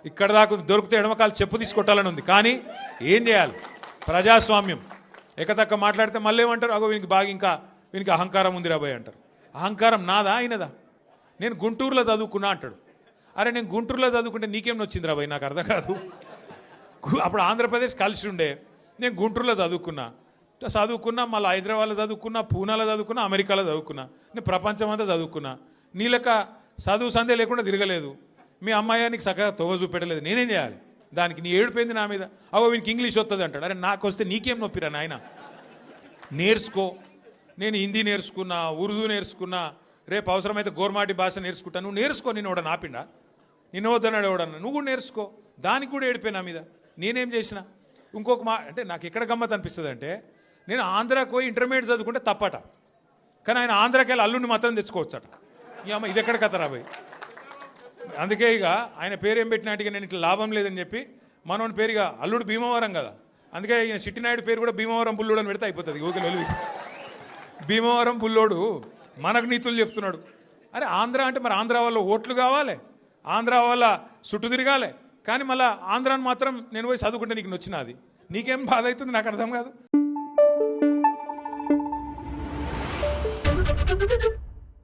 ఇక్కడ దాకా దొరికితే ఎడమకాలు చెప్పు తీసుకొట్టాలని ఉంది. కానీ ఏం చేయాలి? ప్రజాస్వామ్యం. ఎకతక్క మాట్లాడితే మళ్ళీ ఏమంటారు? అగో వీనికి బాగా ఇంకా వీనికి అహంకారం ఉంది రాబోయ్ అంటారు. అహంకారం నాదా ఆయనదా? నేను గుంటూరులో చదువుకున్నా అంటాడు. అరే నేను గుంటూరులో చదువుకుంటే నీకేం వచ్చింది రాబోయ్? నాకు అర్థం కాదు. అప్పుడు ఆంధ్రప్రదేశ్ కలిసి ఉండే. నేను గుంటూరులో చదువుకున్నా మళ్ళీ హైదరాబాద్లో చదువుకున్నా, పూనాలో చదువుకున్నా, అమెరికాలో చదువుకున్నా, నేను ప్రపంచం అంతా చదువుకున్నా. నీ లెక్క చదువు సందే లేకుండా తిరగలేదు. మీ అమ్మాయి నీకు చక్కగా తోవ చూపెట్టలేదు. నేనేం చేయాలి? దానికి నీ ఏడిపోయింది నా మీద. అవో వీనికి ఇంగ్లీష్ వస్తుంది అంటాడు. అరే నాకు వస్తే నీకేం నొప్పిరా నాయన? నేర్చుకో. నేను హిందీ నేర్చుకున్నా, ఉర్దూ నేర్చుకున్నా, రేపు అవసరమైతే గోర్మాటి భాష నేర్చుకుంటా. నువ్వు నేర్చుకో. నేను ఎవడ నాపిండా? నిన్న వద్దన్నాడు ఎవడన్నా. నువ్వు కూడా నేర్చుకో. దానికి కూడా ఏడిపోయి నా మీద. నేనేం చేసిన? ఇంకొక అంటే నాకు ఎక్కడ గమ్మత్ అనిపిస్తుంది అంటే, నేను ఆంధ్రాకి పోయి ఇంటర్మీడియట్ చదువుకుంటే తప్పట, కానీ ఆయన ఆంధ్రాకి వెళ్ళి అల్లుడిని మాత్రం తెచ్చుకోవచ్చట. ఈ అమ్మ ఇది ఎక్కడ కథ రాబోయ్? అందుకే ఇక ఆయన పేరు ఏం పెట్టినట్టుగా నేను ఇట్లా లాభం లేదని చెప్పి మనోని పేరుగా అల్లుడు భీమవరం కదా, అందుకే ఈయన చిట్టినాయుడు పేరు కూడా భీమవరం బుల్లోడు అని పెడితే అయిపోతుంది. ఊరికే వెలుగు భీమవరం బుల్లోడు మనకు నీతులు చెప్తున్నాడు. అరే ఆంధ్ర అంటే మరి ఆంధ్ర వాళ్ళ ఓట్లు కావాలి, ఆంధ్ర వాళ్ళ చుట్టూ తిరగాలి. కానీ మళ్ళీ ఆంధ్రాని మాత్రం నేను పోయి చదువుకుంటే నీకు నచ్చినది. నీకేం బాధ అవుతుంది? నాకు అర్థం కాదు.